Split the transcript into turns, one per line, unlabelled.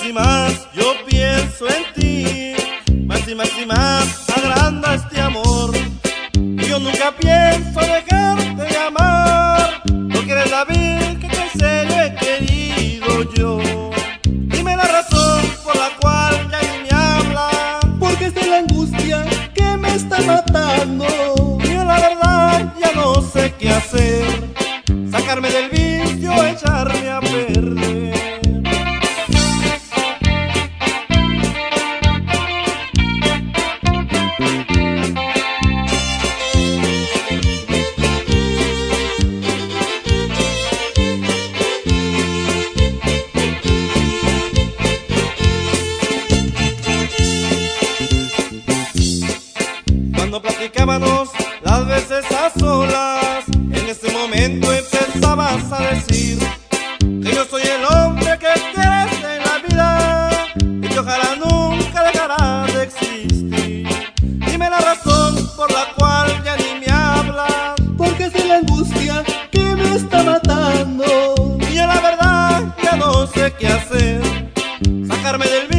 y más yo pienso en ti, más y más agranda este amor. Y yo nunca pienso dejarte de amar, porque eres la vida que en serio he querido yo. Dime la razón por la cual ya ni me hablan,
porque es de la angustia que me está matando.
yo la verdad ya no sé qué hacer, sacarme del vicio, echarme a perder. Cuando platicábamos las veces a solas, en ese momento empezabas a decir que yo soy el hombre que quieres en la vida y que ojalá nunca dejará de existir. Dime la razón por la cual ya ni me hablas,
porque es de la angustia que me está matando.
y yo la verdad ya no sé qué hacer, sacarme del vicio,